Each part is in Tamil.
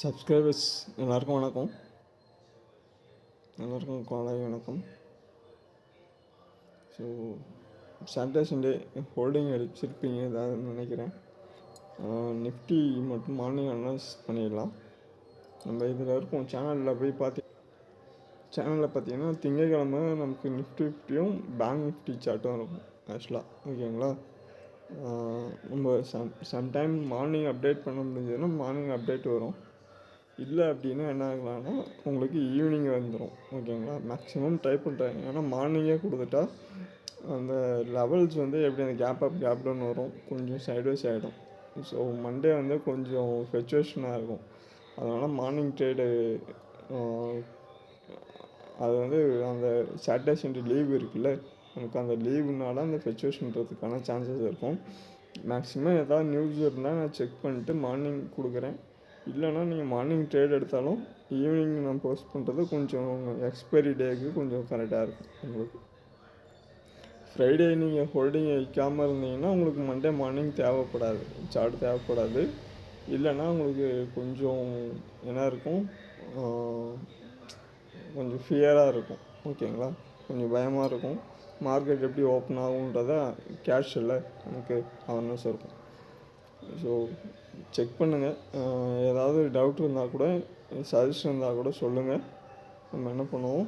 சப்ஸ்கிரைபர்ஸ் எல்லாருக்கும் வணக்கம். எல்லாருக்கும் காலை வணக்கம். ஸோ சாட்டர்டே சண்டே ஹோல்டிங் அடிச்சிருப்பீங்க ஏதாவது நினைக்கிறேன். நிஃப்டி மட்டும் மார்னிங் அனலைஸ் பண்ணிடலாம். நம்ம இதில் இருக்கும் சேனலில் பார்த்தீங்கன்னா திங்கக்கிழமை நமக்கு நிஃப்டி 50யும் பேங்க் நிஃப்டி சார்ட்டும் இருக்கும் ஆக்சுவலாக. ஓகேங்களா? நம்ம சம்டைம் மார்னிங் அப்டேட் பண்ண முடிஞ்சதுன்னா மார்னிங் அப்டேட் வரும். இல்லை அப்படின்னா என்ன ஆகலாம்னா உங்களுக்கு ஈவினிங் வந்துடும். ஓகேங்களா? மேக்ஸிமம் ட்ரை பண்ணுறேன். ஏன்னா மார்னிங்கே கொடுத்துட்டா அந்த லெவல்ஸ் எப்படி அந்த கேப் அப் கேப் டவுன் வரும், கொஞ்சம் சைட்வைஸ் ஆகிடும். ஸோ மண்டே கொஞ்சம் ஃப்ளக்சுவேஷனாக இருக்கும். அதனால் மார்னிங் ட்ரேடு அது அந்த சாட்டர்டே சண்டே லீவ் இருக்குல்ல, எனக்கு அந்த லீவுனால அந்த ஃப்ளக்சுவேஷன்றதுக்கான சான்சஸ் இருக்கும். மேக்ஸிமம் ஏதாவது நியூஸ் இருந்தால் நான் செக் பண்ணிட்டு மார்னிங் கொடுக்குறேன். இல்லைனா நீங்கள் மார்னிங் ட்ரேட் எடுத்தாலும் ஈவினிங் நான் போஸ்ட் பண்ணுறது கொஞ்சம் எக்ஸ்பைரி டேக்கு கொஞ்சம் கரெக்டாக இருக்கும். உங்களுக்கு ஃப்ரைடே நீங்கள் ஹோல்டிங் வைக்காமல் இருந்தீங்கன்னா உங்களுக்கு மண்டே மார்னிங் சார்ட் தேவைப்படாது. இல்லைன்னா உங்களுக்கு கொஞ்சம் என்ன இருக்கும், கொஞ்சம் ஃபியராக இருக்கும். ஓகேங்களா? கொஞ்சம் பயமாக இருக்கும். மார்க்கெட் எப்படி ஓப்பன் ஆகுன்றத கேஷ் இல்லை எனக்கு அவேர்னஸ் இருக்கும். ஸோ செக் பண்ணுங்கள். ஏதாவது டவுட் இருந்தால் கூட, சஜஷன் இருந்தால் கூட சொல்லுங்கள். நம்ம என்ன பண்ணுவோம்,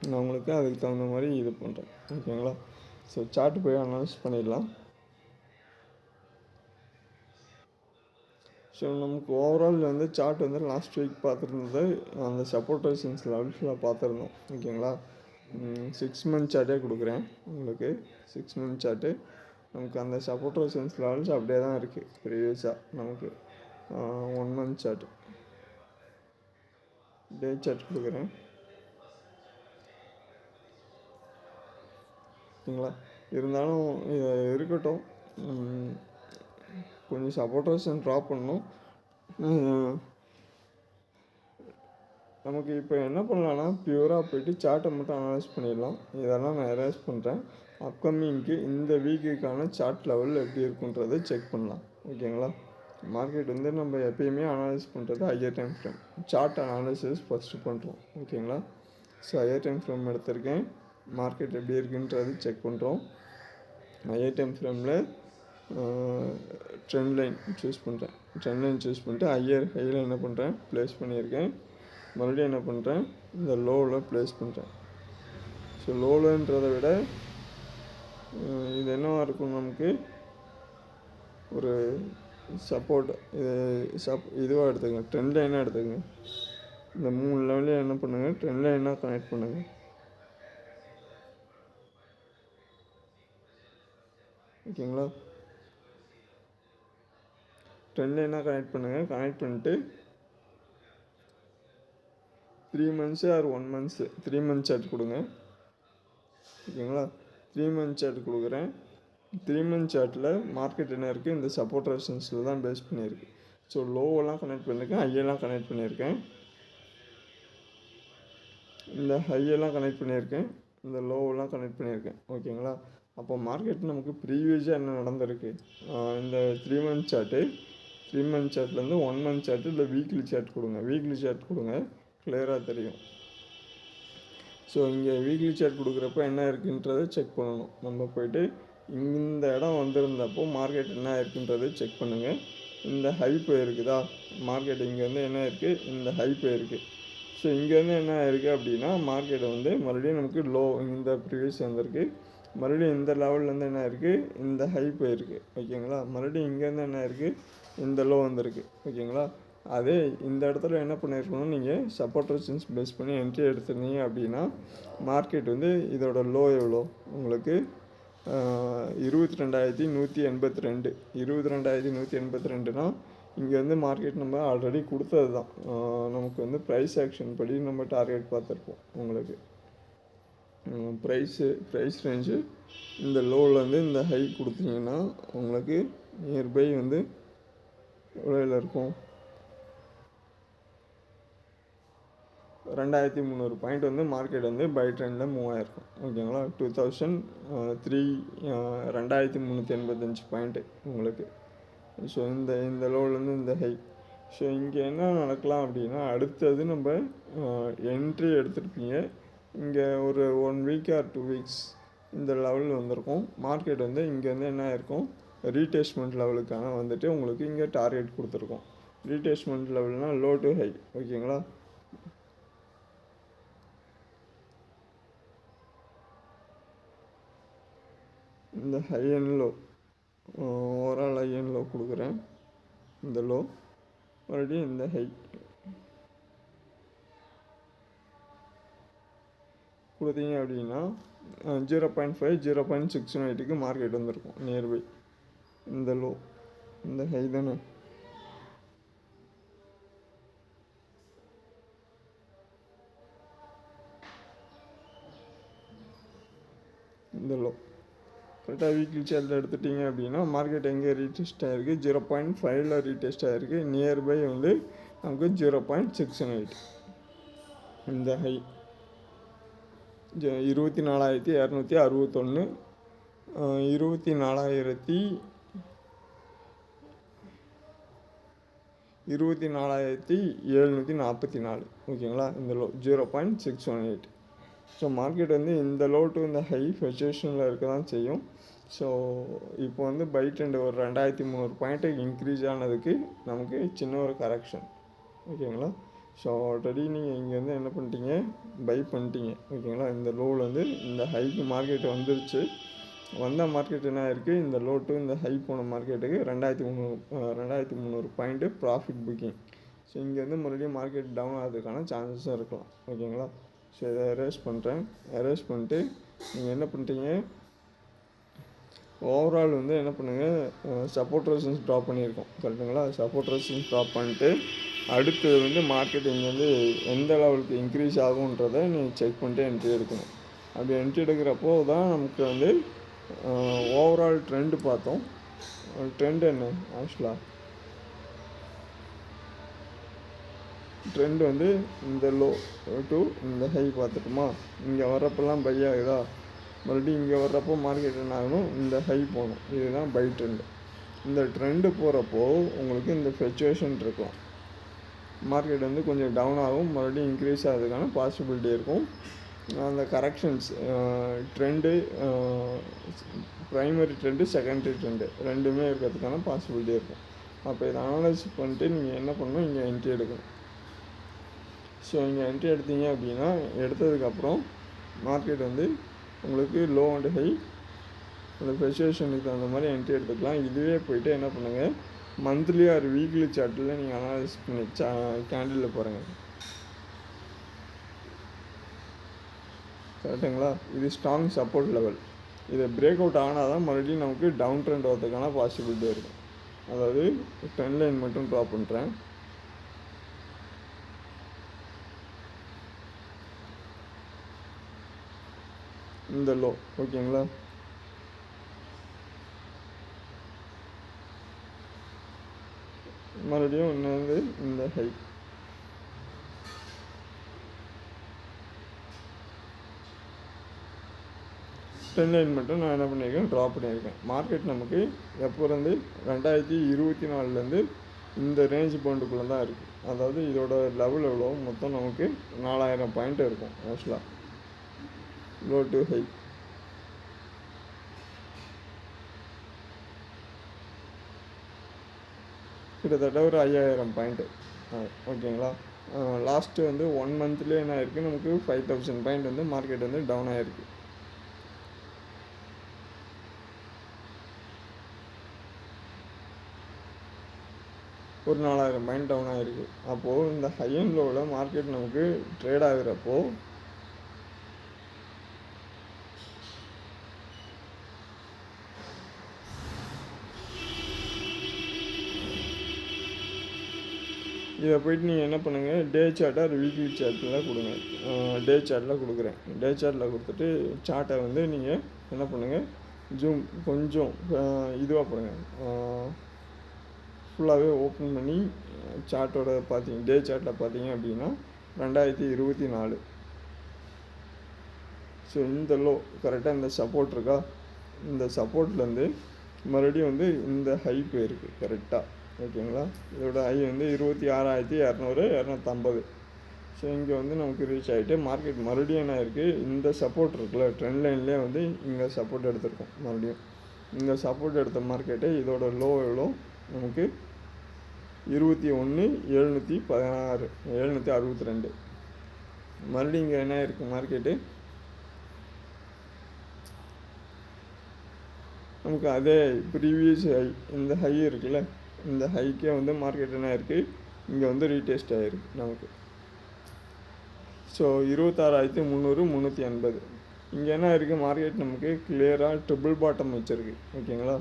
நான் உங்களுக்கு அதுக்கு தகுந்த மாதிரி இது பண்ணுறேன். ஓகேங்களா? ஸோ சார்ட்டு போய் அனலைஸ் பண்ணிடலாம். ஸோ நமக்கு ஓவரால் சார்ட் லாஸ்ட் வீக் பார்த்துருந்தது அந்த சப்போர்ட் ரெசிஸ்டன்ஸ் லெவல்ஸில் பார்த்துருந்தோம். ஓகேங்களா? 6 மந்த் சார்ட்டே கொடுக்குறேன் உங்களுக்கு. 6 மந்த் சார்ட்டு நமக்கு அந்த சப்போர்ட் ரெசிஸ்டன்ஸ் லெவல்ஸ் அப்படியே தான் இருக்குது ப்ரீவியஸாக. நமக்கு 1 மந்த் சார்ட் டே சார்ட் கொடுக்குறேன். ஓகேங்களா? இருந்தாலும் இது இருக்கட்டும், கொஞ்சம் சப்போர்ட் ரெசிஸ்டன்ஸ் ட்ராப் பண்ணணும். நமக்கு இப்போ என்ன பண்ணலான்னா பியூராக போய்ட்டு சார்ட்டை மட்டும் அனலைஸ் பண்ணிடலாம். இதெல்லாம் நான் அனலைஸ் பண்ணுறேன். அப்கமிங்க்கு இந்த வீக்குக்கான சார்ட் லெவல் எப்படி இருக்குன்றதை செக் பண்ணலாம். ஓகேங்களா? மார்க்கெட் நம்ம எப்பயுமே அனலைஸ் பண்ணுறது higher time frame chart analysis first பண்ணுறோம். ஓகேங்களா? ஸோ ஹையர் டைம் ஃப்ரேம் எடுத்திருக்கேன். மார்க்கெட் எப்படி இருக்குன்றது செக் பண்ணுறோம். ஹையர் டைம் ஃப்ரேமில் ட்ரெண்ட் லைன் சூஸ் பண்ணுறேன். ட்ரெண்ட் லைன் சூஸ் பண்ணிட்டு ஹையில் என்ன பண்ணுறேன், ப்ளேஸ் பண்ணியிருக்கேன். மறுபடியும் என்ன பண்ணுறேன், இந்த லோவில் ப்ளேஸ் பண்ணுறேன். ஸோ லோவில்ன்றதை விட இது என்னவாக இருக்கும், நமக்கு ஒரு சப்போர்ட் இதுவாக எடுத்துக்கங்க, ட்ரெண்ட் லைனாக எடுத்துக்கங்க. இந்த 3 லெவலையும் என்ன பண்ணுங்கள், ட்ரெண்ட் லைனாக கனெக்ட் பண்ணுங்கள். ஓகேங்களா? ட்ரெண்ட் லைனாக கனெக்ட் பண்ணுங்கள். கனெக்ட் பண்ணிட்டு 3 months or 1 month 3 month chart கொடுங்க. ஓகேங்களா? 3 month சார்ட் கொடுக்குறேன். 3 month சார்ட்டில் மார்க்கெட் என்ன இருக்குது, இந்த சப்போர்ட் ரெசிஸ்டன்ஸில் தான் பேஸ் பண்ணியிருக்கு. ஸோ லோவெல்லாம் கனெக்ட் பண்ணியிருக்கேன், ஹையெல்லாம் கனெக்ட் பண்ணியிருக்கேன். இந்த ஹையெல்லாம் கனெக்ட் பண்ணியிருக்கேன், இந்த லோவெல்லாம் கனெக்ட் பண்ணியிருக்கேன். ஓகேங்களா? அப்போ மார்க்கெட் நமக்கு ப்ரீவியஸாக என்ன நடந்திருக்கு, இந்த 3 month chart 3 month சார்ட்லேருந்து 1 month chart இல்லை வீக்லி சார்ட் கொடுங்க. வீக்லி சார்ட் கொடுங்க, கிளியராக தெரியும். ஸோ இங்கே வீக்லி சார்ட் கொடுக்குறப்ப என்ன இருக்குன்றதை செக் பண்ணணும். நம்ம போய்ட்டு இந்த இடம் வந்திருந்தப்போ மார்க்கெட் என்ன இருக்குன்றதை செக் பண்ணுங்கள். இந்த ஹை போயிருக்குதா, மார்க்கெட் இங்கேருந்து என்ன இருக்குது, இந்த ஹை போயிருக்கு. ஸோ இங்கேருந்து என்ன இருக்குது அப்படின்னா மார்க்கெட் மறுபடியும் நமக்கு லோ, இந்த ப்ரீவியஸ் வந்திருக்கு. மறுபடியும் இந்த லெவல்லேருந்து என்ன இருக்குது, இந்த ஹை போயிருக்கு. ஓகேங்களா? மறுபடியும் இங்கேருந்து என்ன இருக்குது, இந்த லோ வந்திருக்கு. ஓகேங்களா? அதே இந்த இடத்துல என்ன பண்ணியிருக்கணும், நீங்கள் சப்போர்ட் ரெசிஸ்டன்ஸ் பேஸ் பண்ணி என்ட்ரி எடுத்துருந்தீங்க அப்படின்னா மார்க்கெட் இதோட லோ எவ்வளோ உங்களுக்கு 22,182 22,182னா இங்கே மார்க்கெட் நம்ம ஆல்ரெடி கொடுத்தது தான். நமக்கு ப்ரைஸ் ஆக்ஷன் படி நம்ம டார்கெட் பார்த்துருப்போம். உங்களுக்கு ப்ரைஸ் ரேஞ்சு இந்த லோவிலேருந்து இந்த ஹை கொடுத்தீங்கன்னா உங்களுக்கு நியர்பை எவ்வளோ இருக்கும், 2,300 பாயிண்ட் மார்க்கெட் பை ட்ரெண்டில் மூவ் ஆகிருக்கும். ஓகேங்களா? 2,385 பாயிண்ட்டு உங்களுக்கு. ஸோ இந்த லோவிலேருந்து இந்த ஹை ஸோ இங்கே என்ன நடக்கலாம் அப்படின்னா, அடுத்தது நம்ம என்ட்ரி எடுத்திருப்பீங்க. இங்கே ஒரு 1 வீக் ஆர் 2 வீக்ஸ் இந்த லெவல் வந்திருக்கும். மார்க்கெட் வந்து இங்கேருந்து என்ன ஆயிருக்கும், ரீடெஸ்ட்மெண்ட் லெவலுக்கான வந்துட்டு உங்களுக்கு இங்கே டார்கெட் கொடுத்துருக்கோம். ரீடெஸ்ட்மெண்ட் லெவல்னால் லோ டு ஹை, ஓகேங்களா. இந்த high and low, overall high and low கொடுக்குறேன். இந்த லோ மறுபடியும் இந்த ஹை கொடுத்தீங்க அப்படின்னா 0.5 0.618க்கு மார்க்கெட் வந்திருக்கும் நியர்பை. இந்த லோ இந்த ஹை தானே, இந்த லோ கரெக்டாக வீக்லி சார்ட்டில் எடுத்துட்டிங்க அப்படின்னா மார்க்கெட் எங்கே ரீடெஸ்ட் ஆகிருக்கு, 0.5ல் ரீடெஸ்ட் ஆகிருக்கு. நியர்பை வந்து நமக்கு 0.618. இந்த ஹை 24,261 24,744, ஓகேங்களா. இந்த லோ 0.618. ஸோ மார்க்கெட் வந்து இந்த லோ டு இந்த ஹை ஃப்ளக்சுவேஷனில் இருக்க தான் செய்யும். ஸோ இப்போ வந்து பை ட்ரெண்ட் ஒரு 2,300 பாயிண்ட்டு இன்க்ரீஸ் ஆனதுக்கு நமக்கு சின்ன ஒரு கரெக்ஷன், ஓகேங்களா. ஸோ ஆல்ரெடி நீங்கள் இங்கேருந்து என்ன பண்ணிட்டீங்க, பை பண்ணிட்டீங்க, ஓகேங்களா. இந்த லோவில் வந்து இந்த ஹைக்கு மார்க்கெட் வந்துருச்சு. வந்த மார்க்கெட் என்ன ஆயிருக்கு, இந்த லோ டு இந்த ஹை போன மார்க்கெட்டுக்கு 2,300 பாயிண்ட்டு ப்ராஃபிட் புக்கிங். ஸோ இங்கேருந்து மறுபடியும் மார்க்கெட் டவுன் ஆகிறதுக்கான சான்சஸும் இருக்கலாம், ஓகேங்களா. ஸோ இதை எரேஸ் பண்ணுறேன். எரேஸ் பண்ணிட்டு நீங்கள் என்ன பண்ணுறீங்க, ஓவரால் வந்து என்ன பண்ணுங்கள், சப்போர்ட் ரெசிஸ்டன்ஸ் ட்ராப் பண்ணியிருக்கோம், கரெக்டுங்களா. சப்போர்ட் ரெசிஸ்டன்ஸ் ட்ராப் பண்ணிட்டு அடுத்தது வந்து மார்க்கெட் இங்கே வந்து எந்த லெவலுக்கு இன்க்ரீஸ் ஆகுன்றதை நீங்கள் செக் பண்ணிட்டு என்ட்ரி எடுக்கணும். அப்படி என்ட்ரி எடுக்கிறப்போ தான் நமக்கு வந்து ஓவரால் ட்ரெண்டு பார்த்தோம். ட்ரெண்ட் என்ன ஆக்சுவலாக, ட்ரெண்ட் வந்து இந்த லோ டு இந்த ஹை பார்த்துட்டுமா, இங்கே வர்றப்பெல்லாம் பை ஆகுதா, மறுபடியும் இங்கே வர்றப்போ மார்க்கெட் என்ன ஆகணும், இந்த ஹை போகணும். இதுதான் பை ட்ரெண்டு. இந்த ட்ரெண்டு போகிறப்போ உங்களுக்கு இந்த ஃப்ளக்சுவேஷன் இருக்கும். மார்க்கெட் வந்து கொஞ்சம் டவுன் ஆகும், மறுபடியும் இன்க்ரீஸ் ஆகிறதுக்கான பாசிபிலிட்டி இருக்கும். அந்த corrections trend, primary trend, secondary trend ரெண்டுமே இருக்கிறதுக்கான பாசிபிலிட்டி இருக்கும். அப்போ இதை அனலைஸ் பண்ணிட்டு நீங்கள் என்ன பண்ணணும், இங்கே என்ட்ரி எடுக்கணும். ஸோ இங்கே என்ட்ரி எடுத்தீங்க அப்படின்னா எடுத்ததுக்கப்புறம் மார்க்கெட் வந்து உங்களுக்கு லோ அண்ட் ஹை அந்த ஃப்ளக்சுவேஷனுக்கு தகுந்த மாதிரி என்ட்ரி எடுத்துக்கலாம். இதுவே போய்ட்டு என்ன பண்ணுங்கள், மந்த்லி ஆர் வீக்லி சார்ட்டில் நீங்கள் அனலைஸ் பண்ணி கேண்டிலில் பாருங்கள், கரெக்டுங்களா. இது ஸ்ட்ராங் சப்போர்ட் லெவல். இதை பிரேக் அவுட் ஆனால் தான் மறுபடியும் நமக்கு டவுன் ட்ரெண்ட் வரதுக்கான பாசிபிலிட்டி இருக்கும். அதாவது ட்ரெண்ட் லைன் மட்டும் ட்ரா பண்ணுறேன். இந்த லோ, ஓகேங்களா. மறுபடியும் இன்னொன்று இந்த ஹை. ட்ரெண்ட் லைன் மட்டும் நான் என்ன பண்ணியிருக்கேன், ட்ரா பண்ணியிருக்கேன். மார்க்கெட் நமக்கு எப்போ இருந்து 2024 இந்த ரேஞ்ச் பவுண்டுக்குள்ளே தான் இருக்குது. அதாவது இதோட லெவல் எவ்வளோ, மொத்தம் நமக்கு 4,000 பாயிண்ட் இருக்கும் ஆக்சுவலாக லோ டு ஹை. கிட்டத்தட்ட ஒரு 5,000 பாயிண்ட்டு, ஓகேங்களா. லாஸ்ட்டு வந்து 1 மந்த்லேயே என்ன ஆயிருக்கு, நமக்கு 5,000 பாயிண்ட் வந்து மார்க்கெட் வந்து டவுன் ஆகிருக்கு. ஒரு 4,000 பாயிண்ட் டவுன் ஆகிருக்கு. அப்போது இந்த ஹை அண்ட் லோவில் மார்க்கெட் நமக்கு ட்ரேட் ஆகுறப்போ இதை போய்ட்டு நீங்கள் என்ன பண்ணுங்கள், டே சார்ட்டாக ஒரு வீக்லி சார்ட்டில் கொடுங்க. டே சார்ட்டில் கொடுக்குறேன். டே சார்ட்டில் கொடுத்துட்டு சார்ட்டை வந்து நீங்கள் என்ன பண்ணுங்கள், ஜூம் கொஞ்சம் இதுவாக பண்ணுங்கள், ஃபுல்லாகவே ஓப்பன் பண்ணி சார்ட்டோட பார்த்தீங்க, டே சார்ட்டில் பார்த்தீங்க அப்படின்னா 2024. ஸோ இந்த லோ கரெக்டாக இந்த சப்போர்ட் இருக்கா, இந்த சப்போர்ட்லேருந்து மறுபடியும் வந்து இந்த ஹை போயிருக்கு கரெக்டாக, ஓகேங்களா. இதோட ஹை வந்து 26,200 250. ஸோ இங்கே வந்து நமக்கு ரீச் ஆகிட்டு மார்க்கெட் மறுபடியும் என்ன இருக்குது, இந்த சப்போர்ட் இருக்குல்ல ட்ரெண்ட் லைன்லேயே வந்து இங்கே சப்போர்ட் எடுத்திருக்கோம். மறுபடியும் இந்த சப்போர்ட் எடுத்த மார்க்கெட்டு இதோட லோ எவ்வளோ நமக்கு 21,716 762. மறுபடியும் இங்கே என்ன இருக்குது மார்க்கெட்டு நமக்கு அதே ப்ரீவியஸ் ஹை, இந்த ஹை இருக்குல்ல, இந்த ஹைக்கே வந்து மார்க்கெட் என்ன இருக்குது இங்கே வந்து ரீடெஸ்ட் ஆகிருக்கு நமக்கு. ஸோ 26,300 380. இங்கே என்ன இருக்குது மார்க்கெட் நமக்கு கிளியராக ட்ரிபிள் பாட்டம் வச்சுருக்கு. ஓகேங்களா.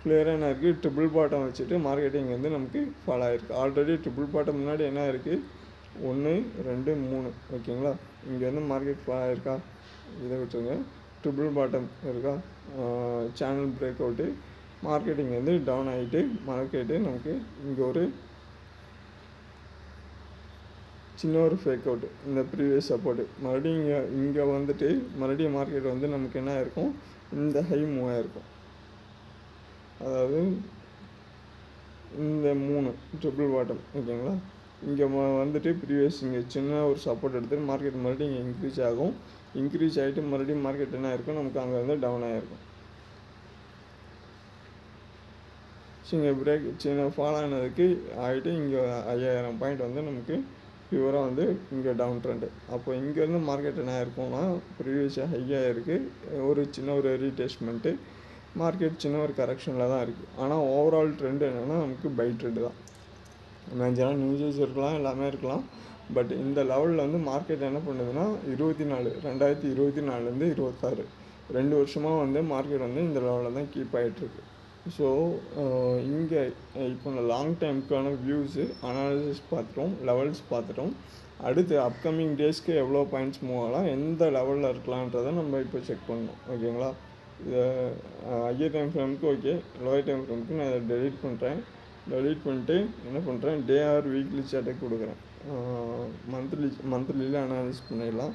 கிளியராக என்ன இருக்குது ட்ரிபிள் பாட்டம் வச்சுட்டு மார்க்கெட்டிங் வந்து நமக்கு ஃபாலோ ஆகிருக்கு. ஆல்ரெடி ட்ரிபிள் பாட்டம் முன்னாடி என்ன இருக்குது 1 2 3. ஓகேங்களா. இங்கே வந்து மார்க்கெட் ஃபாலோ ஆகிருக்கா, இதை விட்டுருங்க. ட்ரிபிள் பாட்டம் இருக்கா, சேனல் பிரேக் அவுட்டு, மார்க்கெட்டிங் வந்து டவுன் ஆகிட்டு மார்க்கெட்டு நமக்கு இங்கே ஒரு சின்ன ஒரு ஃபேக் அவுட்டு, இந்த ப்ரீவியஸ் சப்போர்ட்டு மறுபடியும் இங்கே வந்துட்டு மறுபடியும் மார்க்கெட் வந்து நமக்கு என்ன ஆயிருக்கும் இந்த ஹை மூவ் ஆகிருக்கும். அதாவது இந்த 3 ட்ரிபிள் பாட்டம். ஓகேங்களா. இங்கே வந்துட்டு ப்ரீவியஸ் இங்கே சின்ன ஒரு சப்போர்ட் எடுத்துட்டு மார்க்கெட் மறுபடியும் இங்கே இன்க்ரீஸ் ஆகும். இன்க்ரீஸ் ஆகிட்டு மறுபடியும் மார்க்கெட் என்ன ஆயிருக்கும் நமக்கு அங்கே வந்து டவுன் ஆகிருக்கும். ஸோ இங்கே பிரேக் சின்ன ஃபாலோ ஆனதுக்கு ஆகிட்டு இங்கே 5000 பாயிண்ட் வந்து நமக்கு பியூராக வந்து இங்கே டவுன் ட்ரெண்டு. அப்போ இங்கேருந்து மார்க்கெட் என்ன ஆயிருக்கும்னா ப்ரீவியஸாக ஹையாக இருக்குது, ஒரு சின்ன ஒரு ரீடெஸ்ட்மெண்ட்டு, மார்க்கெட் சின்ன ஒரு கரெக்ஷனில் தான் இருக்குது. ஆனால் ஓவரால் ட்ரெண்ட் என்னென்னா நமக்கு பை ட்ரெண்டு தான். மேக்ஸிமம் நியூஸஸ் இருக்கலாம், எல்லாமே இருக்கலாம். பட் இந்த லெவலில் வந்து மார்க்கெட் என்ன பண்ணுதுன்னா 2024 26 2 வருஷமாக வந்து மார்க்கெட் வந்து இந்த லெவலில் தான் கீப் ஆகிட்டுருக்கு. ஸோ இங்கே இப்போ லாங் டைமுக்கான வியூஸு அனாலிசிஸ் பார்த்துட்டோம், லெவல்ஸ் பார்த்துட்டோம். அடுத்து அப்கமிங் டேஸ்க்கு எவ்வளோ பாயிண்ட்ஸ் மூவ் ஆகலாம், எந்த லெவலில் இருக்கலான்றதை நம்ம இப்போ செக் பண்ணணும். ஓகேங்களா. இதை ஹையர் டைம் ஃப்ரேமுக்கு ஓகே, லோயர் டைம் ஃப்ரேமுக்கு நான் இதை டெலீட் பண்ணுறேன். டெலீட் பண்ணிட்டு என்ன பண்ணுறேன், டே ஆர் வீக்லி சார்ட்டை கொடுக்குறேன். மந்த்லியில் அனாலிசிஸ் பண்ணிடலாம்.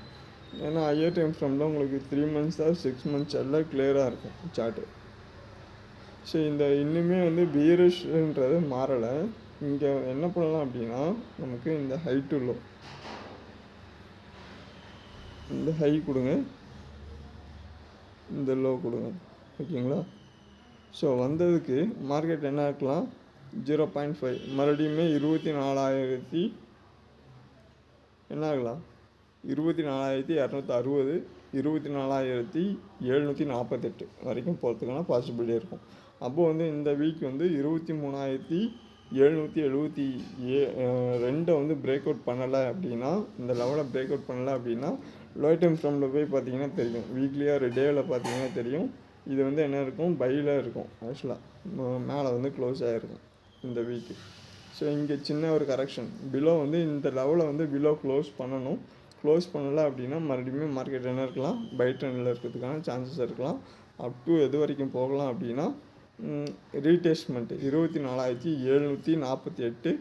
ஏன்னா ஹையர் டைம் ஃப்ரேமில் உங்களுக்கு 3 months ஆர் 6 months எல்லாம் கிளியராக இருக்கும் சார்ட்டு. ஸோ இந்த இன்னுமே வந்து பீரிஷ்ன்றது மாறலை. இங்கே என்ன பண்ணலாம் அப்படின்னா நமக்கு இந்த ஹை டு லோ, இந்த ஹை கொடுங்க, இந்த லோ கொடுங்க. ஓகேங்களா. ஸோ வந்ததுக்கு மார்க்கெட் என்ன ஆக்கலாம் 0.5 மறுபடியுமே 24,000 என்ன ஆகலாம் 24,260 24,748 வரைக்கும் போகிறதுக்கான பாசிபிலிட்டி இருக்கும். அப்போது வந்து இந்த வீக் வந்து 23,772 வந்து பிரேக் அவுட் பண்ணலை அப்படின்னா, இந்த லெவலை பிரேக் அவுட் பண்ணலை அப்படின்னா லோ டைம் ஃப்ரேமில் போய் பார்த்தீங்கன்னா தெரியும், வீக்லியாக ஒரு டேவில் பார்த்தீங்கன்னா தெரியும், இது வந்து என்ன இருக்கும் பையில் இருக்கும். ஆக்சுவலாக மேலே வந்து க்ளோஸ் ஆகிருக்கும் இந்த வீக்கு. ஸோ இங்கே சின்ன ஒரு கரெக்ஷன் பிலோ வந்து இந்த லெவலை வந்து பிலோ க்ளோஸ் பண்ணணும். க்ளோஸ் பண்ணலை அப்படின்னா மறுபடியும் மார்க்கெட் என்ன இருக்கலாம் பை ட்ரெண்டில் இருக்கிறதுக்கான சான்சஸ் இருக்கலாம். அப் டு எது வரைக்கும் போகலாம் அப்படின்னா ரீடெஸ்ட்மெண்ட்டு 24,748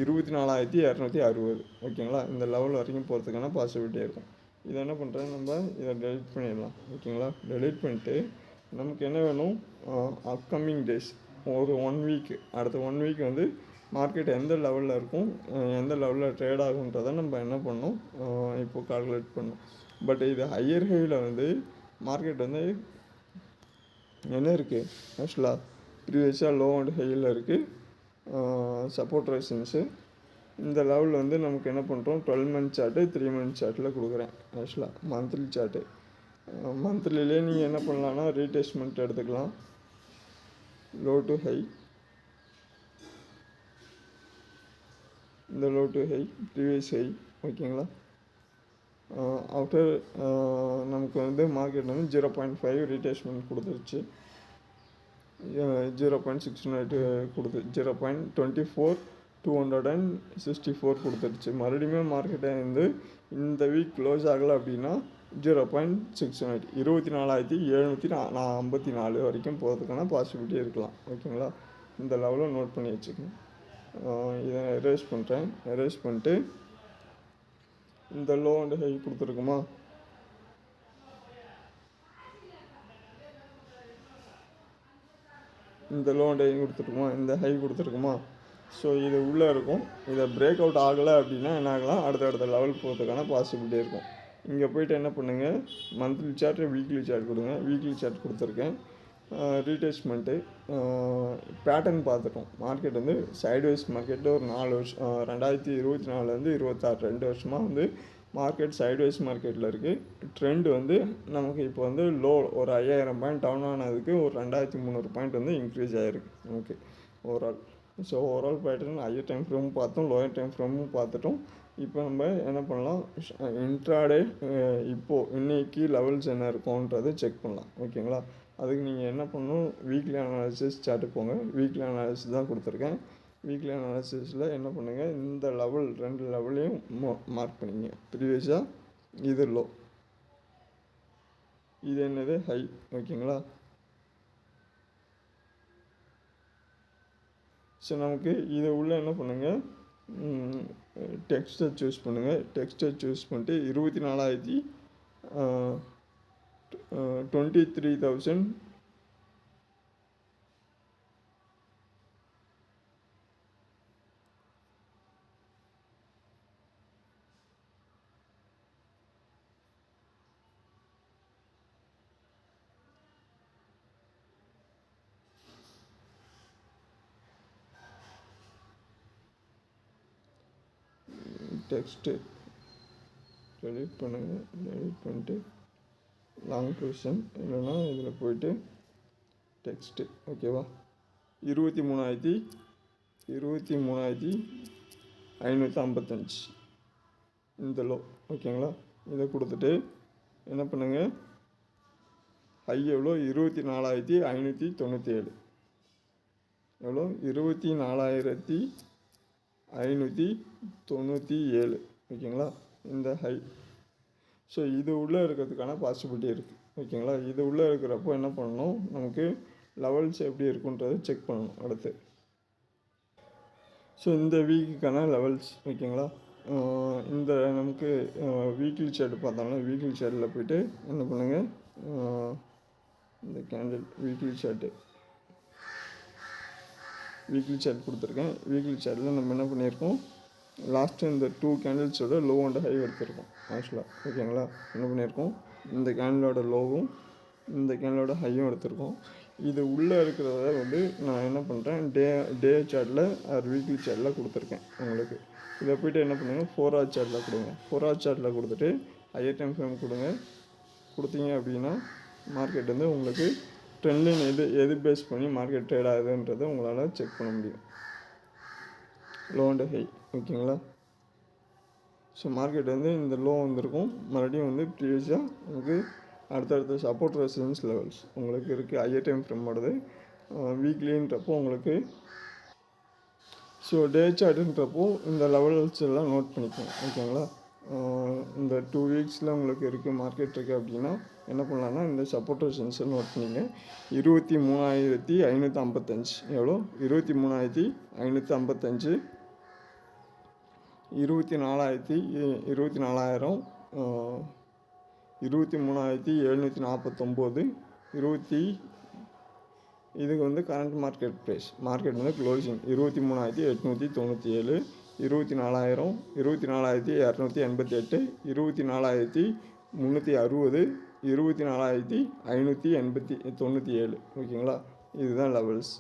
24,260. ஓகேங்களா. இந்த லெவல் வரைக்கும் போகிறதுக்கான பாசிபிலிட்டி இருக்கும். இதை என்ன பண்ணுறேன், நம்ம இதை டெலிட் பண்ணிடலாம். ஓகேங்களா. டெலிட் பண்ணிட்டு நமக்கு என்ன வேணும், அப்கமிங் டேஸ் ஒரு 1 வீக், அடுத்த 1 வீக் வந்து மார்க்கெட் எந்த லெவலில் இருக்கும், எந்த லெவலில் ட்ரேட் ஆகுன்றதை நம்ம என்ன பண்ணோம் இப்போ கால்குலேட் பண்ணோம். பட் இது ஹையர் ஹையில் வந்து மார்க்கெட் வந்து என்ன இருக்குது ஆக்சுவலாக ப்ரீவியஸாக லோ அண்ட் ஹையில் இருக்குது சப்போர்ட் ரெசிஸ்டன்ஸு. இந்த லெவலில் வந்து நமக்கு என்ன பண்ணுறோம் 12 month சார்ட்டு 3 month சார்ட்டில் கொடுக்குறேன். ஆக்சுவலாக மந்த்லி சார்ட்டு, மந்த்லிலே நீங்கள் என்ன பண்ணலான்னா ரீடெஸ்ட்மெண்ட் எடுத்துக்கலாம், லோ டு ஹை, இந்த low to high previous high. ஓகேங்களா. ஆஃப்டர் நமக்கு வந்து மார்க்கெட் வந்து 0.5 ரீடெஸ்ட்மெண்ட் கொடுத்துருச்சு, 0.6 கொடுத்து 0.24 கொடுத்துருச்சு. மறுபடியும் மார்க்கெட்டை வந்து இந்த வீக் க்ளோஸ் ஆகலை அப்படின்னா 0.69 24,754 வரைக்கும் போகிறதுக்கான பாசிபிலிட்டி இருக்கலாம். ஓகேங்களா. இந்த லெவலில் நோட் பண்ணி வச்சுக்கோங்க. இதை எரேஸ் பண்ணுறேன். எரேஸ் பண்ணிட்டு இந்த லோ அண்ட் ஹை கொடுத்துருக்குமா, இந்த லோ அண்ட் ஹை கொடுத்துருக்குமா, இந்த ஹை கொடுத்துருக்குமா. ஸோ இது உள்ளே இருக்கும். இதை பிரேக் அவுட் ஆகலை அப்படின்னா என்ன ஆகலாம், அடுத்த லெவல் போகிறதுக்கான பாசிபிலிட்டி இருக்கும். இங்கே போய்ட்டு என்ன பண்ணுங்கள், மந்த்லி சார்ட் வீக்லி சார்ட் கொடுங்க. வீக்லி சார்ட் கொடுத்துருக்கேன். ரீடெஸ்ட்மெண்ட்டு பேட்டர்ன் பார்த்துட்டோம். மார்க்கெட் வந்து சைட்வைஸ் மார்க்கெட்டில் ஒரு 4 வருஷம் 2024 26 2 வருஷமாக வந்து மார்க்கெட் சைட்வைஸ் மார்க்கெட்டில் இருக்குது. ட்ரெண்ட் வந்து நமக்கு இப்போ வந்து லோ ஒரு 5000 பாயிண்ட் டவுன் ஆனதுக்கு ஒரு 2300 பாயிண்ட் வந்து இன்க்ரீஸ் ஆகிருக்கு நமக்கு overall. So overall pattern higher time ஃப்ரேமும் பார்த்தோம், லோயர் டைம் ஃப்ரேமும் பார்த்துட்டோம். இப்போ நம்ம என்ன பண்ணலாம், இன்ட்ராடே இப்போது இன்றைக்கி லெவல்ஸ் என்ன இருக்கும்ன்றதை செக் பண்ணலாம். ஓகேங்களா. அதுக்கு நீங்கள் என்ன பண்ணணும், வீக்லி அனாலிசிஸ் சார்ட்டு போங்க. வீக்லி அனாலிசிஸ் தான் கொடுத்துருக்கேன். வீக்லி அனாலிசிஸில் என்ன பண்ணுங்கள், இந்த லெவல் 2 லெவலையும் மார்க் பண்ணிங்க. ப்ரீவியஸாக இது லோ, இது என்னது ஹை. ஓகேங்களா. ஸோ நமக்கு இதை உள்ள என்ன பண்ணுங்கள், டெக்ஸ்ட்டை சூஸ் பண்ணுங்கள். டெக்ஸ்ட்டை சூஸ் பண்ணிட்டு 23,000 டெக்ஸ்ட்டு டெலிட் பண்ணுங்கள். டெலிட் பண்ணிட்டு லாங் பொசிஷன் இல்லைன்னா இதில் போய்ட்டு டெக்ஸ்ட்டு. ஓகேவா. 23,555 இந்த லோ. ஓகேங்களா. இதை கொடுத்துட்டு என்ன பண்ணுங்கள், ஹை எவ்வளோ, 24,597. எவ்வளோ, 24,597. ஓகேங்களா. இந்த ஹை. ஸோ இது உள்ளே இருக்கிறதுக்கான பாசிபிலிட்டி இருக்குது. ஓகேங்களா. இது உள்ளே இருக்கிறப்போ என்ன பண்ணணும், நமக்கு லெவல்ஸ் எப்படி இருக்குன்றதை செக் பண்ணணும் அடுத்து. ஸோ இந்த வீக்குக்கான லெவல்ஸ். ஓகேங்களா. இந்த நமக்கு வீக்லி சார்ட் பார்த்தாலும் வீக்லி சார்ட்டில் போய்ட்டு என்ன பண்ணுங்கள், இந்த கேண்டில் வீக்லி சார்ட் கொடுத்துருக்கேன். வீக்லி சார்ட்டில் நம்ம என்ன பண்ணியிருக்கோம், லாஸ்ட்டு இந்த 2 கேண்டில்ஸோட லோ அண்ட் ஹை எடுத்திருக்கோம் ஆக்சுவலாக. ஓகேங்களா. என்ன பண்ணியிருக்கோம், இந்த கேண்டிலோட லோவும் இந்த கேண்டிலோட ஹையும் எடுத்திருக்கோம். இது உள்ளே இருக்கிறத வந்து நான் என்ன பண்ணுறேன், டே சார்ட்டில் ஆர் வீக்லி சார்ட்டில் கொடுத்துருக்கேன் உங்களுக்கு. இதை போய்ட்டு என்ன பண்ணுங்கள், 4 hour சார்ட்டில் கொடுங்க. 4 hour சார்ட்டில் கொடுத்துட்டு ஹையர் டைம் ஃப்ரேம் கொடுத்தீங்க அப்படின்னா மார்க்கெட் வந்து உங்களுக்கு ட்ரெண்ட் லைன் எது பேஸ் பண்ணி மார்க்கெட் ட்ரேட் ஆகுதுன்றதை உங்களால் செக் பண்ண முடியும், லோ அண்ட் ஹை. ஓகேங்களா. ஸோ மார்க்கெட் வந்து இந்த லோ வந்திருக்கும், மறுபடியும் வந்து ப்ரீவியஸாக உங்களுக்கு அடுத்தடுத்த சப்போர்ட் ரெசிஸ்டன்ஸ் லெவல்ஸ் உங்களுக்கு இருக்குது. ஹையர் டைம் ஃப்ரேமோடது வீக்லின்றப்போ உங்களுக்கு. ஸோ டே சார்ட்டுன்றப்போ இந்த லெவல்ஸ் எல்லாம் நோட் பண்ணிக்கோங்க. ஓகேங்களா. இந்த 2 வீக்ஸில் உங்களுக்கு இருக்குது மார்க்கெட் இருக்குது அப்படின்னா என்ன பண்ணலான்னா இந்த சப்போர்ட் ரெசிஸ்டன்ஸை நோட் பண்ணிங்க. 23,555. எவ்வளோ, 23,555. 24,000 23,749. இதுக்கு வந்து கரண்ட் மார்க்கெட் ப்ரைஸ், மார்க்கெட் வந்து க்ளோசிங் 23,897. 24,000 24,288. 24,360. 24,597. ஓகேங்களா. இதுதான் லெவல்ஸ்.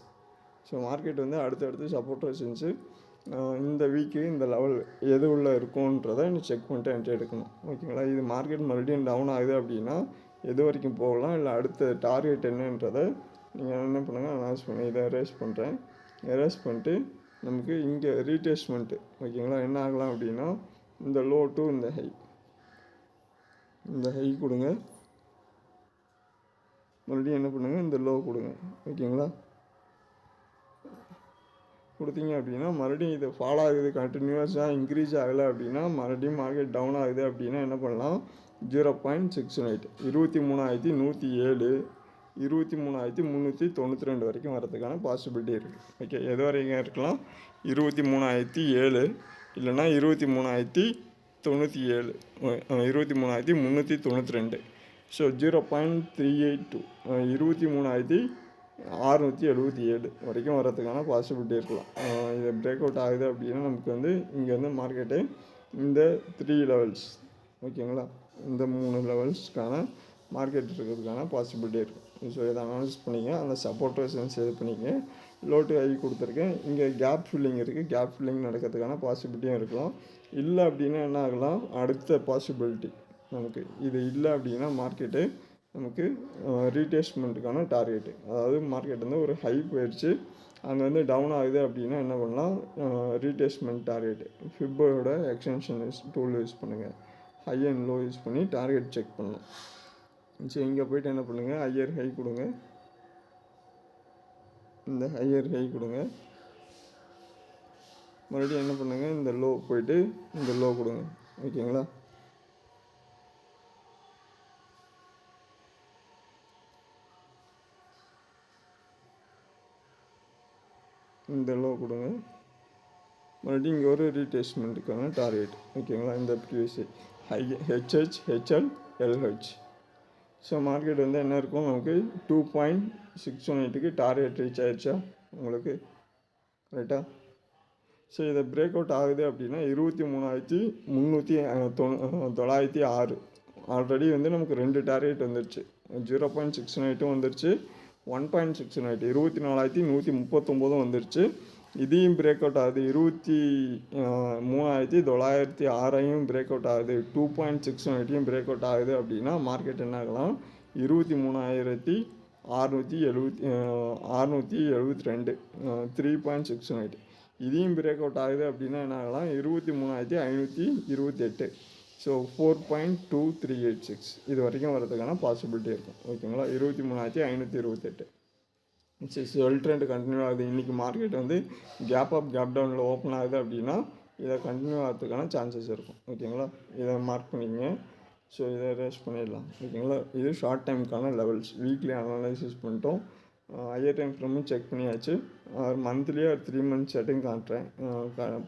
ஸோ மார்க்கெட் வந்து அடுத்தடுத்து சப்போர்ட் ரெசிஸ்டன்ஸு இந்த வீக்கு இந்த லெவல் எது உள்ள இருக்குன்றதை நீ செக் பண்ணிட்டு என்கிட்ட எடுக்கணும். ஓகேங்களா. இது மார்க்கெட் மறுபடியும் டவுன் ஆகுது அப்படின்னா எது வரைக்கும் போகலாம், இல்லை அடுத்த டார்கெட் என்னன்றதை நீங்கள் என்ன பண்ணுங்கள், அனௌன்ஸ் பண்ணி இதை எரேஸ் பண்ணிட்டு நமக்கு இங்கே ரீடெஸ்ட்மெண்ட்டு. ஓகேங்களா. என்ன ஆகலாம் அப்படின்னா இந்த லோ டு இந்த ஹை கொடுங்க. மறுபடியும் என்ன பண்ணுங்கள், இந்த லோ கொடுங்க. ஓகேங்களா. கொடுத்தீங்க அப்படின்னா மறுபடியும் இது ஃபாலோ ஆகுது, கண்டினியூஸாக இன்க்ரீஸ் ஆகலை அப்படின்னா மறுபடியும் மார்க்கெட் டவுன் ஆகுது அப்படின்னா என்ன பண்ணலாம், 0.68 23,107 23,392 வரைக்கும் வரதுக்கான பாசிபிலிட்டி இருக்குது. ஓகே. எது வரைக்கும் இருக்கலாம், 23,007 இல்லைன்னா 23,097 23,392. ஸோ 0.382 23,000 677 வரைக்கும் வரதுக்கான பாசிபிலிட்டி இருக்கலாம். இது பிரேக் அவுட் ஆகுது அப்படின்னா நமக்கு வந்து இங்கே வந்து மார்க்கெட்டு இந்த 3 லெவல்ஸ் ஓகேங்களா, இந்த 3 லெவல்ஸ்க்கான மார்க்கெட் இருக்கிறதுக்கான பாசிபிலிட்டி இருக்குது. ஸோ இதை அனலைஸ் பண்ணிங்க, அந்த சப்போர்ட் ரெசிஸ்டன்ஸ் இது பண்ணிங்க. லோ டு ஹை கொடுத்துருக்கேன். இங்கே கேப் ஃபில்லிங் இருக்குது, கேப் ஃபில்லிங் நடக்கிறதுக்கான பாசிபிலிட்டியும் இருக்கலாம். இல்லை அப்படின்னா என்ன ஆகலாம், அடுத்த பாசிபிலிட்டி நமக்கு இது இல்லை அப்படின்னா மார்க்கெட்டு நமக்கு ரீடெஸ்ட்மெண்ட்டுக்கான டார்கெட்டு, அதாவது மார்க்கெட் வந்து ஒரு ஹை போயிடுச்சு, அங்கே வந்து டவுன் ஆகுது அப்படின்னா என்ன பண்ணலாம், ரீடெஸ்ட்மெண்ட் டார்கெட்டு ஃபிப்போட எக்ஸ்டென்ஷன் டூல் யூஸ் பண்ணுங்கள். ஹை அண்ட் லோ யூஸ் பண்ணி டார்கெட் செக் பண்ணணும். சரி, இங்கே போய்ட்டு என்ன பண்ணுங்கள், ஹையர் ஹை கொடுங்க, இந்த ஹையர் ஹை கொடுங்க. மறுபடியும் என்ன பண்ணுங்கள், இந்த லோ போய்ட்டு இந்த லோ கொடுங்க. ஓகேங்களா, இந்த லோ கொடுங்க. மறுபடியும் இங்கே ஒரு ரீடெஸ்ட்மெண்ட்டுக்கான டார்கெட். ஓகேங்களா, இந்த previous high HH HL LH. So market வந்து என்ன இருக்கும், நமக்கு 2.618க்கு டார்கெட் ரீச் ஆகிடுச்சா உங்களுக்கு, கரெக்டாக? ஸோ இதை பிரேக் அவுட் ஆகுது அப்படின்னா 23,396 ஆல்ரெடி வந்து நமக்கு 2 டார்கெட் வந்துடுச்சு. 0.618 வந்துடுச்சு, 1.618 24,139 வந்துடுச்சு. இதையும் பிரேக் அவுட் ஆகுது, 23,906 பிரேக் அவுட் ஆகுது, 2.618 பிரேக் அவுட் ஆகுது அப்படின்னா மார்க்கெட் என்ன ஆகலாம், 23,672 3.618. இதையும் பிரேக் அவுட் ஆகுது அப்படின்னா என்ன ஆகலாம், 23,528. ஸோ 4.2386 இது வரைக்கும் வரதுக்கான பாசிபிலிட்டி இருக்கும். ஓகேங்களா, 23,528. சரி, செல் ட்ரெண்ட் கண்டினியூ ஆகுது. இன்றைக்கி மார்க்கெட் வந்து கேப் அப் கேப் டவுனில் ஓப்பன் ஆகுது அப்படின்னா இதை கண்டினியூ ஆகிறதுக்கான சான்சஸ் இருக்கும். ஓகேங்களா, இதை மார்க் பண்ணிக்கங்க. ஸோ இதை ரேஸ் பண்ணிடலாம். ஓகேங்களா, இது ஷார்ட் டைமுக்கான லெவல்ஸ். வீக்லி அனலைசிஸ் பண்ணிட்டோம், ஹையர் டைம் ஃப்ரேமும் செக் பண்ணியாச்சு, மந்த்லியாக ஒரு 3 months செட்டிங் காட்டுறேன்,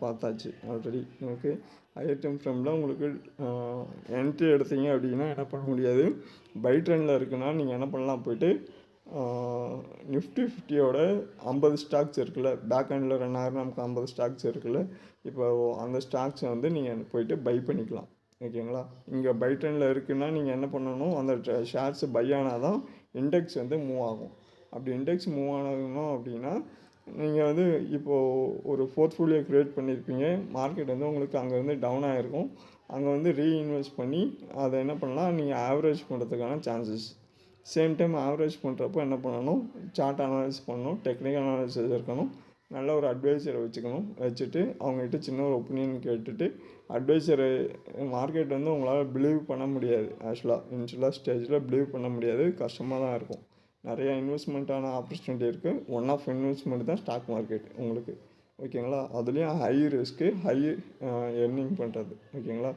பார்த்தாச்சு ஆல்ரெடி. ஓகே, ஹையர் டைம் ஃப்ரேமில் உங்களுக்கு என்ட்ரி எடுத்தீங்க அப்படின்னா என்ன பண்ண முடியாது, பை ட்ரெண்டில் இருக்குன்னா நீங்கள் என்ன பண்ணலாம், போய்ட்டு நிஃப்டி 50யோட 50 ஸ்டாக்ஸ் இருக்குல்ல, பேக் ஹேண்டில் ரன் ஆகிற நமக்கு 50 ஸ்டாக்ஸ் இருக்குல்ல, இப்போ அந்த ஸ்டாக்ஸை வந்து நீங்கள் போய்ட்டு பை பண்ணிக்கலாம். ஓகேங்களா, இங்கே பை ட்ரெண்டில் இருக்குன்னா நீங்கள் என்ன பண்ணணும், அந்த ஷேர்ஸ் பை ஆனால் தான் இண்டெக்ஸ் வந்து மூவ் ஆகும். அப்படி இண்டெக்ஸ் மூவ் ஆகணும் அப்படின்னா நீங்கள் வந்து இப்போது ஒரு போர்ட்ஃபோலியோ க்ரியேட் பண்ணியிருப்பீங்க, மார்க்கெட் வந்து உங்களுக்கு அங்கே வந்து டவுன் ஆகிருக்கும், அங்கே வந்து ரீஇன்வெஸ்ட் பண்ணி அதை என்ன பண்ணலாம், நீங்கள் ஆவரேஜ் பண்ணுறதுக்கான சான்சஸ். சேம் டைம் ஆவரேஜ் பண்ணுறப்போ என்ன பண்ணணும், சார்ட் அனாலிசிஸ் பண்ணணும், டெக்னிக்கல் அனாலிசிஸ் இருக்கணும், நல்ல ஒரு அட்வைசரை வச்சுட்டு அவங்ககிட்ட சின்ன ஒரு ஒப்பீனியன் கேட்டுட்டு, அட்வைசரை மார்க்கெட் வந்து உங்களால் பிலீவ் பண்ண முடியாது. இனிஷியலாக ஸ்டேஜில் பிலீவ் பண்ண முடியாது, கஷ்டமாக தான் இருக்கும். நிறையா இன்வெஸ்ட்மெண்ட்டான ஆப்பர்ச்சுனிட்டி இருக்குது. ஒன் ஆஃப் இன்வெஸ்ட்மெண்ட் தான் ஸ்டாக் மார்க்கெட் உங்களுக்கு. ஓகேங்களா, அதுலேயும் ஹை ரிஸ்க்கு, ஹை எர்னிங் பண்ணுறது. ஓகேங்களா,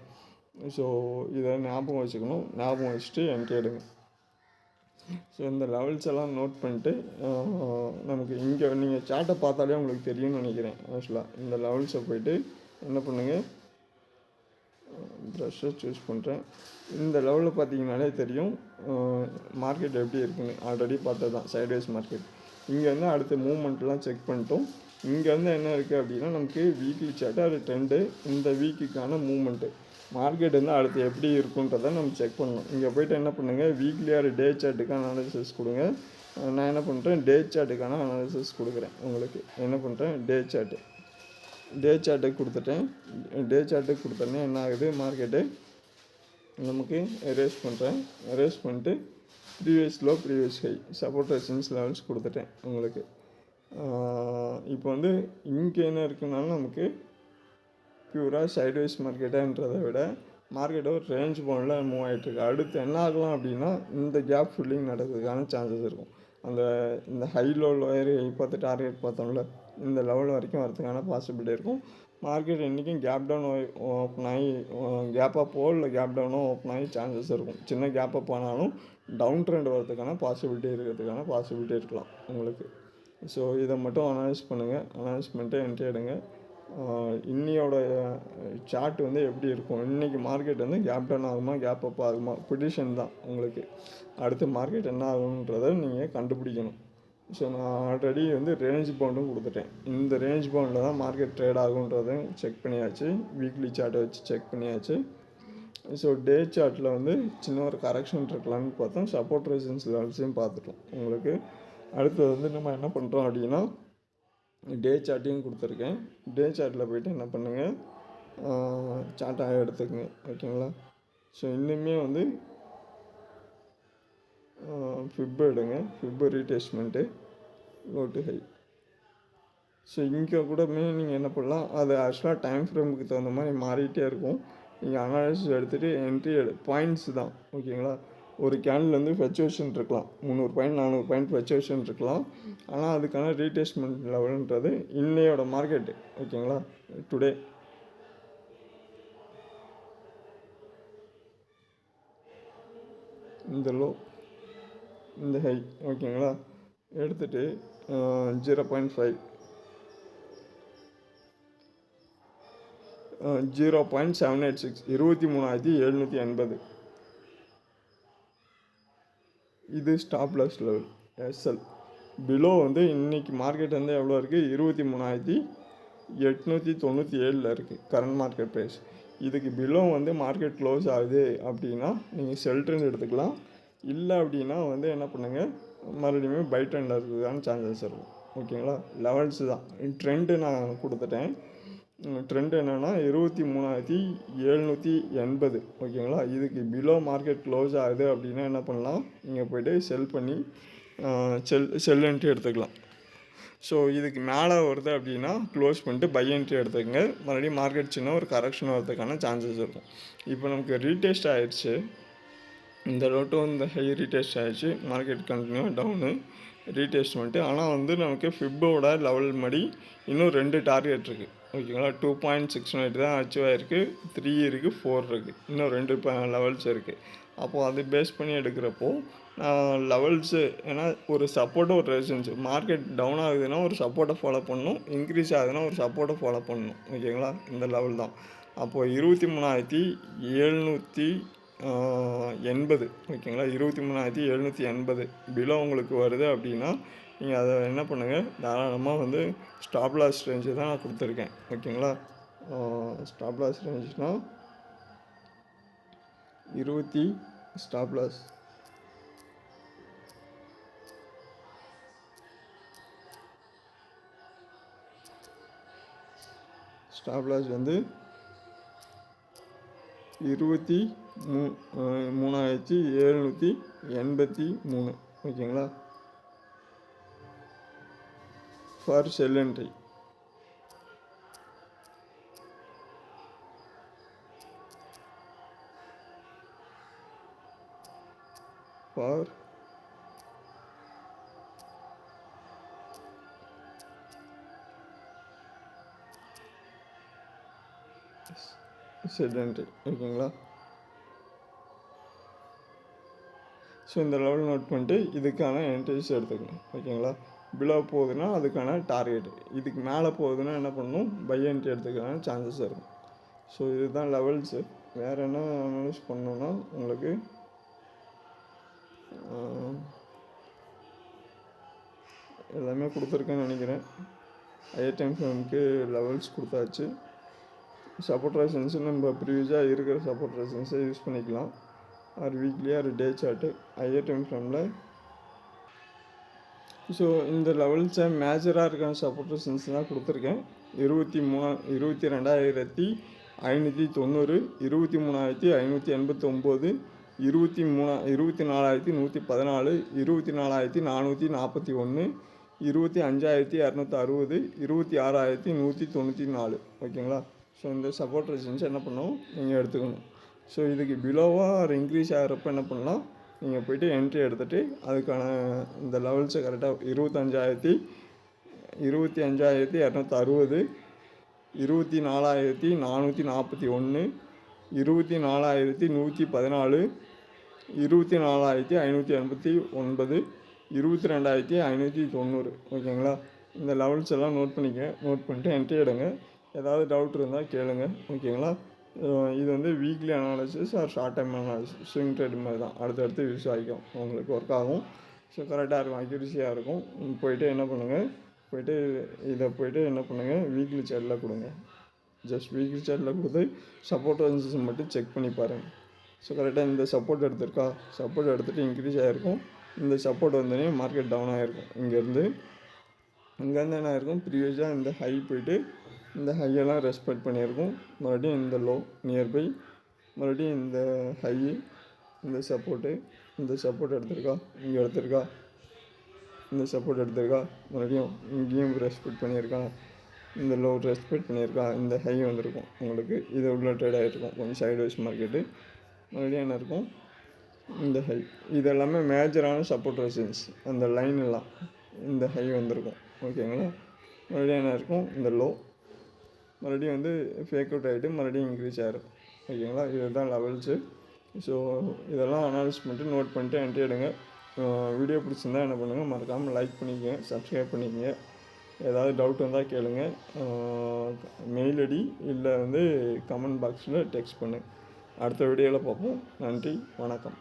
ஸோ இதை ஞாபகம் வச்சுக்கணும். ஞாபகம் வச்சுட்டு என்கிட்ட எடுங்க. ஸோ இந்த லெவல்ஸ் எல்லாம் நோட் பண்ணிட்டு நமக்கு இங்கே நீங்கள் சார்ட்டை பார்த்தாலே உங்களுக்கு தெரியும்னு நினைக்கிறேன். இந்த லெவல்ஸை போய்ட்டு என்ன பண்ணுங்கள், ப்ரஷ்ஷை சூஸ் பண்ணுறேன். இந்த லெவலில் பார்த்தீங்கனாலே தெரியும் மார்க்கெட் எப்படி இருக்குன்னு. ஆல்ரெடி பார்த்தது தான் சைட்வேஸ் மார்க்கெட். இங்கே வந்து அடுத்த மூவ்மெண்ட்லாம் செக் பண்ணிட்டோம். இங்கே வந்து என்ன இருக்குது அப்படின்னா நமக்கு வீக்லி சார்ட்டு, அது ட்ரெண்டு, இந்த வீக்குக்கான மூவ்மெண்ட்டு, மார்க்கெட் வந்து அடுத்து எப்படி இருக்குன்றதை நம்ம செக் பண்ணணும். இங்கே போய்ட்டு என்ன பண்ணுங்கள், வீக்லி ஆர் டே சார்ட்டுக்கான அனாலிசிஸ் கொடுங்க. நான் என்ன பண்ணுறேன், டே சார்ட்டுக்கான அனாலிசிஸ் கொடுக்குறேன். உங்களுக்கு என்ன பண்ணுறேன், டே சார்ட்டுக்கு கொடுத்துட்டேன். டே சார்ட்டுக்கு கொடுத்தோன்னே என்ன ஆகுது, மார்க்கெட்டு நமக்கு எரேஸ் பண்ணிட்டு previous low previous high support resistance levels கொடுத்துட்டேன் உங்களுக்கு. இப்போ வந்து இங்கே என்ன இருக்குனாலும் நமக்கு பியூராக சைட்வேஸ் மார்க்கெட்டான்றதை விட மார்க்கெட்டை ஒரு ரேஞ்ச் பவுண்டில் மூவ் ஆகிட்டுருக்கு. அடுத்து என்ன ஆகலாம் அப்படின்னா இந்த கேப் ஃபில்லிங் நடக்கிறதுக்கான சான்சஸ் இருக்கும். இந்த ஹை லோ லோயர் பார்த்து டார்கெட் பார்த்தோம்ல, இந்த லெவல் வரைக்கும் வரதுக்கான பாசிபிலிட்டி இருக்கும். மார்க்கெட் இன்றைக்கும் கேப் டவுன் ஓப்பன் ஆகி கேப் அப்போ இல்லை கேப் டவுனோ ஓப்பன் ஆகி சான்சஸ் இருக்கும். சின்ன கேப் அப் ஆனாலும் டவுன் ட்ரெண்ட் வரதுக்கான பாசிபிலிட்டி இருக்கலாம் உங்களுக்கு. ஸோ இதை மட்டும் அனலைஸ் பண்ணுங்கள். அனலைஸ் பண்ணிட்டு என்ட்ரி எடுங்க. இன்னையோட சார்ட் வந்து எப்படி இருக்கும், இன்றைக்கி மார்க்கெட் வந்து கேப் டவுன் ஆகுமா கேப் அப் ஆகுமா ப்ரிடிஷன் தான் உங்களுக்கு. அடுத்து மார்க்கெட் என்ன ஆகுன்றதை நீங்கள் கண்டுபிடிக்கணும். ஸோ நான் ஆல்ரெடி வந்து ரேஞ்ச் பவுண்டும் கொடுத்துட்டேன். இந்த ரேஞ்ச் பவுண்டில் தான் மார்க்கெட் ட்ரேட் ஆகுன்றதையும் செக் பண்ணியாச்சு. வீக்லி சார்ட்டை வச்சு செக் பண்ணியாச்சு. ஸோ டே சார்ட்டில் வந்து சின்ன ஒரு கரெக்ஷன் இருக்கலாம்னு பார்த்தோம். சப்போர்ட் ரெசிஸ்டன்ஸ் லெவல்ஸையும் பார்த்துட்டோம். உங்களுக்கு அடுத்தது வந்து நம்ம என்ன பண்ணுறோம் அப்படின்னா, டே சார்ட்டையும் கொடுத்துருக்கேன். டே சார்ட்டில் போய்ட்டு என்ன பண்ணுங்கள், சார்ட்டாக எடுத்துக்கங்க. ஓகேங்களா? ஸோ இன்னுமே வந்து ஃபிப் எடுங்க. ஃபிப் ரீடெஸ்ட்மெண்ட்டு லோ டு ஹை. ஸோ இங்கே கூடமே நீங்கள் என்ன பண்ணலாம், அது ஆக்சுவலாக டைம் ஃப்ரேமுக்கு தகுந்த மாதிரி மாறிட்டே இருக்கும். நீங்கள் அனாலிசிஸ் எடுத்துகிட்டு என்ட்ரி பாயிண்ட்ஸ் தான். ஓகேங்களா? ஒரு கேண்டில் வந்து ஃபெச்சுவேஷன் இருக்கலாம், 300 பாயிண்ட் 400 பாயிண்ட் ஃபெச்சுவேஷன் இருக்கலாம். ஆனால் அதுக்கான ரீடெஸ்ட்மெண்ட் லெவல்ன்றது இன்னையோட மார்க்கெட்டு. ஓகேங்களா? டுடே இந்த லோ இந்த ஹை. ஓகேங்களா? எடுத்துகிட்டு 0.5 0.786 23,780 இது stop loss level SL. Below வந்து இன்றைக்கி மார்க்கெட் வந்து எவ்வளோ இருக்குது, 23,897 இருக்குது கரண்ட் மார்க்கெட் ப்ரைஸ். இதுக்கு பிலோ வந்து மார்க்கெட் க்ளோஸ் ஆகுது அப்படின்னா நீங்கள் செல் ட்ரெண்ட் எடுத்துக்கலாம். இல்லை அப்படின்னா வந்து என்ன பண்ணுங்கள், மறுபடியும் பை ட்ரெண்டில் இருக்கிறதுக்கான சான்சஸ் இருக்கும். ஓகேங்களா? லெவல்ஸு தான். ட்ரெண்டு நான் கொடுத்துட்டேன். ட்ரெண்ட் என்னென்னா 23,780. ஓகேங்களா? இதுக்கு பிலோ மார்க்கெட் க்ளோஸ் ஆகுது அப்படின்னா என்ன பண்ணலாம், நீங்கள் போய்ட்டு செல் பண்ணி செல் என்ட்ரி எடுத்துக்கலாம். ஸோ இதுக்கு மேலே வருது அப்படின்னா க்ளோஸ் பண்ணிட்டு பை என்ட்ரி எடுத்துக்கங்க. மறுபடியும் மார்க்கெட் சின்ன ஒரு கரெக்ஷன் வரதுக்கான சான்சஸ் இருக்கும். இப்போ நமக்கு ரீடெஸ்ட் ஆகிடுச்சு. இந்த லோட்டும் இந்த ஹை ரீடெஸ்ட் ஆகிடுச்சு. மார்க்கெட் கண்டினியூ டவுனு ரீடெஸ்ட்மெண்ட்டு. ஆனால் வந்து நமக்கு ஃபிப்போட லெவல் மாதிரி இன்னும் 2 டார்கெட் இருக்குது. ஓகேங்களா? 2.69 தான் அச்சீவ் ஆகிருக்கு. 3 இருக்குது, 4 இருக்குது. இன்னும் 2 லெவல்ஸ் இருக்குது. அப்போது அது பேஸ் பண்ணி எடுக்கிறப்போ லெவல்ஸு, ஏன்னா ஒரு சப்போர்ட்டை ஒரு ரெசிஸ்டன்ஸ், மார்க்கெட் டவுன் ஆகுதுன்னா ஒரு சப்போர்ட்டை ஃபாலோ பண்ணணும், இன்க்ரீஸ் ஆகுதுன்னா ஒரு சப்போர்ட்டை ஃபாலோ பண்ணணும். ஓகேங்களா? இந்த லெவல் தான். அப்போது 23,780. ஓகேங்களா? 23,780 பிலோ உங்களுக்கு வருது அப்படின்னா நீங்கள் அதை என்ன பண்ணுங்கள், தாராளமாக வந்து ஸ்டாப் லாஸ் ரேஞ்சு தான் நான் கொடுத்துருக்கேன். ஓகேங்களா? ஸ்டாப் லாஸ் ரேஞ்சுனால் ஸ்டாப் லாஸ் வந்து 23,783. ஓகேங்களா? For sell entry. For sell entry. ஓகேங்களா? ஸோ இந்த லெவல் நோட் பண்ணிட்டு இதுக்கான என்ட்ரிஸ் எடுத்துக்கணும். ஓகேங்களா? பிலோ போகுதுன்னா அதுக்கான டார்கெட், இதுக்கு மேலே போகுதுன்னா என்ன பண்ணணும், பை என்ட்ரி எடுத்துக்கான சான்சஸ் இருக்கும். ஸோ இதுதான் லெவல்ஸு. வேறு என்ன அனலைஸ் பண்ணணுன்னா உங்களுக்கு எல்லாமே கொடுத்துருக்கேன்னு நினைக்கிறேன். ஹையர் டைம் ஃப்ரேமுக்கு லெவல்ஸ் கொடுத்தாச்சு. சப்போர்ட் ரெசிஸ்டன்ஸு நம்ம ப்ரீவியஸாக இருக்கிற சப்போர்ட் ரெசிஸ்டன்ஸை யூஸ் பண்ணிக்கலாம். ஆர் வீக்லி ஆர் டே சார்ட்டு ஹையர் டைம் ஃப்ரேமில். ஸோ இந்த லெவல்ஸை மேஜராக இருக்கிற சப்போர்ட் ரெசிஸ்டன்ஸ் தான் கொடுத்துருக்கேன். 22,590, 23,589, 24,114, 24,441, 25,260, 26,194. ஓகேங்களா? ஸோ இந்த சப்போர்ட் ரெசிஸ்டன்ஸ் என்ன பண்ணணும், நீங்கள் எடுத்துக்கணும். ஸோ இதுக்கு பிலோவாக இன்க்ரீஸ் ஆகிறப்ப என்ன பண்ணலாம், நீங்கள் போய்ட்டு என்ட்ரி எடுத்துகிட்டு அதுக்கான இந்த லெவல்ஸை கரெக்டாக 25,260, 24,441, 24,114, 24,114, 24,589, 22,590. ஓகேங்களா? இந்த லெவல்ஸ் எல்லாம் நோட் பண்ணிட்டு என்ட்ரி எடுங்க. ஏதாவது டவுட் இருந்தால் கேளுங்க. ஓகேங்களா? இது வந்து weekly analysis or short time analysis, swing trade மாதிரி தான். அடுத்தடுத்து யூஸ் ஆகிக்கும், உங்களுக்கு ஒர்க் ஆகும். ஸோ கரெக்டாக இருக்கும், அக்யூரஸியாக இருக்கும். போயிட்டு என்ன பண்ணுங்கள், போயிட்டு என்ன பண்ணுங்கள், வீக்லி சார்ட்டில் கொடுங்க. ஜஸ்ட் வீக்லி சார்ட்டில் கொடுத்து சப்போர்ட் வந்துச்சு மட்டும் செக் பண்ணி பாருங்கள். ஸோ கரெக்டாக இந்த சப்போர்ட் எடுத்திருக்கா, சப்போர்ட் எடுத்துகிட்டு இன்க்ரீஸ் ஆகிருக்கும். இந்த சப்போர்ட் வந்தோடனே மார்க்கெட் டவுன் ஆகிருக்கும். இங்கேருந்து என்ன ஆகிருக்கும், ப்ரீவியஸாக இந்த ஹை போயிட்டு இந்த ஹையெல்லாம் ரெஸ்பெக்ட் பண்ணியிருக்கும். மறுபடியும் இந்த லோ நியர்பை, மறுபடியும் இந்த ஹை, இந்த சப்போர்ட் எடுத்திருக்கா, இங்கே எடுத்திருக்கா, இந்த சப்போர்ட் எடுத்திருக்கா, மறுபடியும் இங்கேயும் ரெஸ்பெக்ட் பண்ணியிருக்கா, இந்த லோ ரெஸ்பெக்ட் பண்ணியிருக்கா, இந்த ஹை வந்திருக்கும் உங்களுக்கு. இது உள்ள ட்ரேட் ஆகிருக்கும் கொஞ்சம் சைட்வைஸ் மார்க்கெட்டு. மறுபடியும் என்ன இருக்கும், இந்த ஹை, இது எல்லாமே மேஜரான சப்போர்ட் ரெசிஸ்டன்ஸ். அந்த லைன் எல்லாம் இந்த ஹை வந்திருக்கும். ஓகேங்களா. மறுபடியும் என்ன இருக்கும், இந்த லோ மறுபடியும் வந்து ஃபேக் அவுட் ஆகிட்டு மறுபடியும் இன்க்ரீஸ் ஆகிரும். ஓகேங்களா. இதுதான் லெவல்ஸு. ஸோ இதெல்லாம் அனாலிஸ் பண்ணிட்டு நோட் பண்ணிட்டு என்ட்ரி எடுங்க. வீடியோ பிடிச்சிருந்தா என்ன பண்ணுங்கள், மறக்காமல் லைக் பண்ணிக்கங்க, சப்ஸ்கிரைப் பண்ணிக்கங்க. ஏதாவது டவுட் வந்தால் கேளுங்க. மெயில் ஐடி இல்லை வந்து கமெண்ட் பாக்ஸில் டெக்ஸ்ட் பண்ணுங்கள். அடுத்த வீடியோவில் பார்ப்போம். நன்றி, வணக்கம்.